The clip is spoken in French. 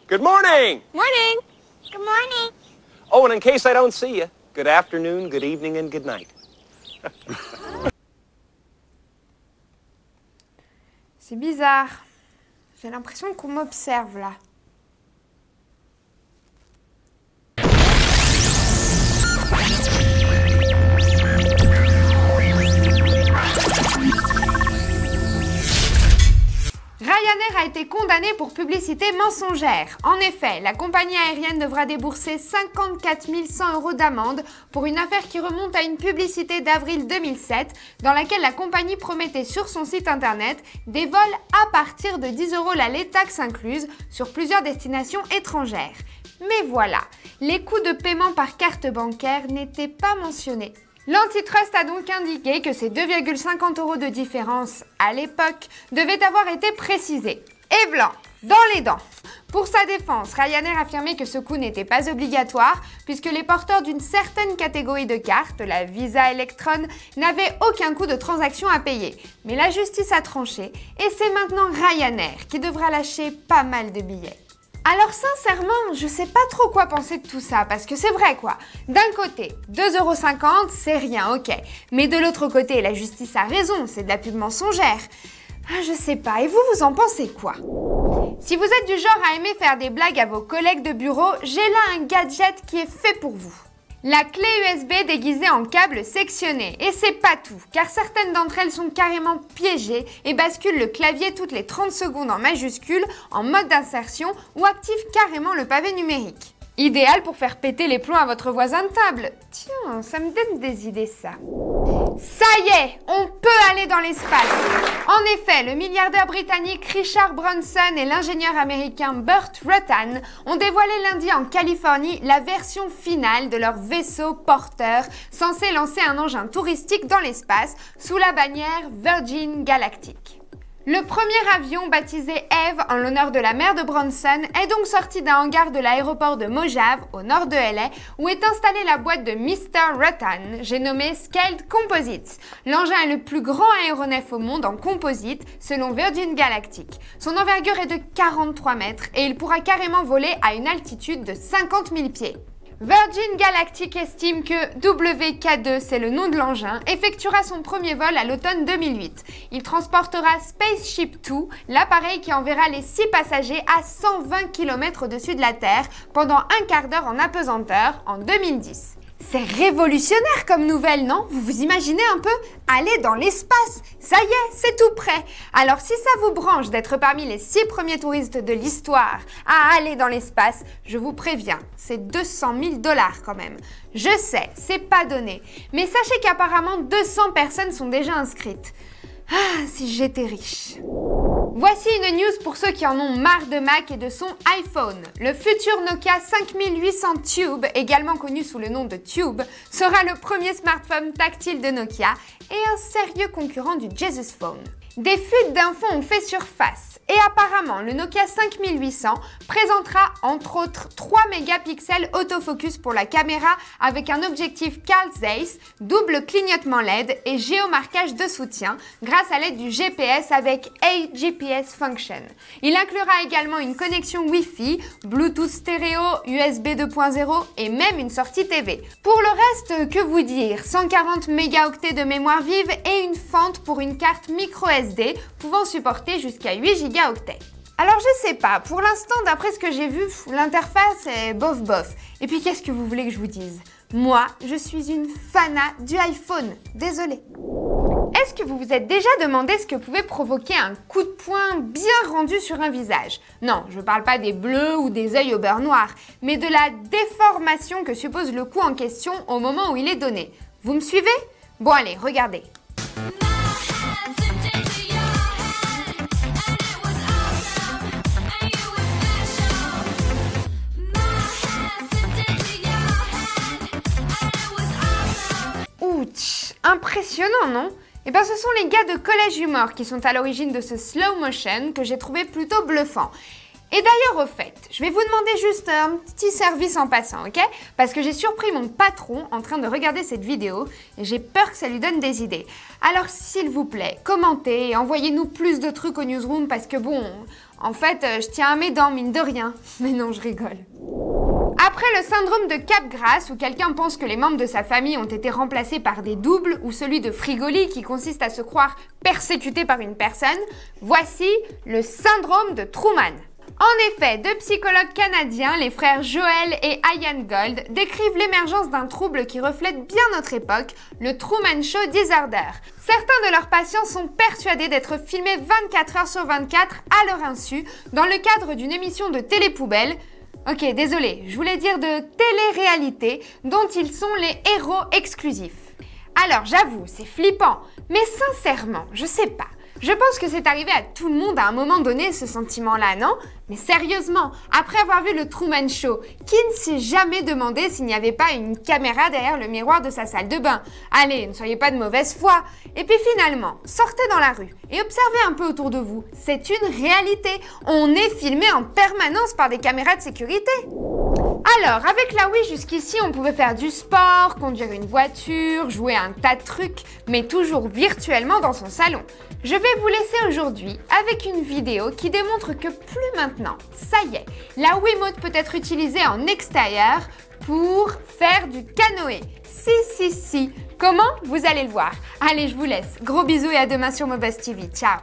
Good morning! Morning! Good morning! Oh, and in case I don't see you, good afternoon, good evening, and good night. C'est bizarre. J'ai l'impression qu'on m'observe là. Ryanair a été condamné pour publicité mensongère. En effet, la compagnie aérienne devra débourser 54 100 € d'amende pour une affaire qui remonte à une publicité d'avril 2007 dans laquelle la compagnie promettait sur son site internet des vols à partir de 10 € l'aller, taxe incluse, sur plusieurs destinations étrangères. Mais voilà, les coûts de paiement par carte bancaire n'étaient pas mentionnés. L'antitrust a donc indiqué que ces 2,50 € de différence, à l'époque, devaient avoir été précisés. Et blanc, dans les dents. Pour sa défense, Ryanair affirmait que ce coût n'était pas obligatoire puisque les porteurs d'une certaine catégorie de cartes, la Visa Electron, n'avaient aucun coût de transaction à payer. Mais la justice a tranché et c'est maintenant Ryanair qui devra lâcher pas mal de billets. Alors sincèrement, je sais pas trop quoi penser de tout ça, parce que c'est vrai quoi. D'un côté, 2,50 €, c'est rien, ok. Mais de l'autre côté, la justice a raison, c'est de la pub mensongère. Je sais pas, et vous en pensez quoi? Si vous êtes du genre à aimer faire des blagues à vos collègues de bureau, j'ai là un gadget qui est fait pour vous. La clé USB déguisée en câble sectionné. Et c'est pas tout, car certaines d'entre elles sont carrément piégées et basculent le clavier toutes les 30 secondes en majuscule, en mode d'insertion ou activent carrément le pavé numérique. Idéal pour faire péter les plombs à votre voisin de table. Tiens, ça me donne des idées ça. Ça y est, on peut aller dans l'espace. En effet, le milliardaire britannique Richard Branson et l'ingénieur américain Burt Rutan ont dévoilé lundi en Californie la version finale de leur vaisseau porteur censé lancer un engin touristique dans l'espace sous la bannière Virgin Galactic. Le premier avion, baptisé Eve en l'honneur de la mère de Branson, est donc sorti d'un hangar de l'aéroport de Mojave, au nord de LA, où est installée la boîte de Mr. Rutan, j'ai nommé Scaled Composites. L'engin est le plus grand aéronef au monde en composite, selon Virgin Galactic. Son envergure est de 43 mètres et il pourra carrément voler à une altitude de 50 000 pieds. Virgin Galactic estime que WK2, c'est le nom de l'engin, effectuera son premier vol à l'automne 2008. Il transportera Spaceship Two, l'appareil qui enverra les 6 passagers à 120 km au-dessus de la Terre pendant un quart d'heure en apesanteur en 2010. C'est révolutionnaire comme nouvelle, non? Vous vous imaginez un peu? Aller dans l'espace! Ça y est, c'est tout prêt! Alors si ça vous branche d'être parmi les 6 premiers touristes de l'histoire à aller dans l'espace, je vous préviens, c'est 200 000 $ quand même. Je sais, c'est pas donné, mais sachez qu'apparemment 200 personnes sont déjà inscrites. Ah, si j'étais riche! Voici une news pour ceux qui en ont marre de Mac et de son iPhone. Le futur Nokia 5800 Tube, également connu sous le nom de Tube, sera le premier smartphone tactile de Nokia et un sérieux concurrent du Jesus Phone. Des fuites d'infos ont fait surface et apparemment le Nokia 5800 présentera entre autres 3 mégapixels autofocus pour la caméra avec un objectif Carl Zeiss, double clignotement LED et géomarquage de soutien grâce à l'aide du GPS avec AGPS Function. Il inclura également une connexion Wi-Fi, Bluetooth stéréo, USB 2.0 et même une sortie TV. Pour le reste, que vous dire? 140 mégaoctets de mémoire vive et une fente pour une carte micro SD pouvant supporter jusqu'à 8 gigaoctets. Alors je sais pas, pour l'instant d'après ce que j'ai vu, l'interface est bof bof. Et puis qu'est-ce que vous voulez que je vous dise? Moi, je suis une fanat du iPhone, désolée. Est-ce que vous vous êtes déjà demandé ce que pouvait provoquer un coup de poing bien rendu sur un visage? Non, je parle pas des bleus ou des yeux au beurre noir, mais de la déformation que suppose le coup en question au moment où il est donné. Vous me suivez? Bon allez, regardez. Ouch, impressionnant, non? Eh bien, ce sont les gars de Collège Humor qui sont à l'origine de ce slow motion que j'ai trouvé plutôt bluffant. Et d'ailleurs, au fait, je vais vous demander juste un petit service en passant, ok? Parce que j'ai surpris mon patron en train de regarder cette vidéo et j'ai peur que ça lui donne des idées. Alors, s'il vous plaît, commentez et envoyez-nous plus de trucs au newsroom parce que bon, en fait, je tiens à mes dents, mine de rien. Mais non, je rigole. Après le syndrome de Capgras, où quelqu'un pense que les membres de sa famille ont été remplacés par des doubles, ou celui de Frigoli qui consiste à se croire persécuté par une personne, voici le syndrome de Truman. En effet, deux psychologues canadiens, les frères Joel et Ian Gold, décrivent l'émergence d'un trouble qui reflète bien notre époque, le Truman Show Disorder. Certains de leurs patients sont persuadés d'être filmés 24 heures sur 24 à leur insu, dans le cadre d'une émission de télé-poubelle. Ok, désolé, je voulais dire de télé-réalité, dont ils sont les héros exclusifs. Alors j'avoue, c'est flippant, mais sincèrement, je sais pas. Je pense que c'est arrivé à tout le monde à un moment donné, ce sentiment-là, non? Mais sérieusement, après avoir vu le Truman Show, qui ne s'est jamais demandé s'il n'y avait pas une caméra derrière le miroir de sa salle de bain? Allez, ne soyez pas de mauvaise foi. Et puis finalement, sortez dans la rue et observez un peu autour de vous. C'est une réalité. On est filmé en permanence par des caméras de sécurité. Alors, avec la Wii jusqu'ici, on pouvait faire du sport, conduire une voiture, jouer à un tas de trucs, mais toujours virtuellement dans son salon. Je vais vous laisser aujourd'hui avec une vidéo qui démontre que plus maintenant, ça y est, la Wiimote peut être utilisée en extérieur pour faire du canoë. Si. Comment? Vous allez le voir. Allez, je vous laisse. Gros bisous et à demain sur Mobuzz TV. Ciao!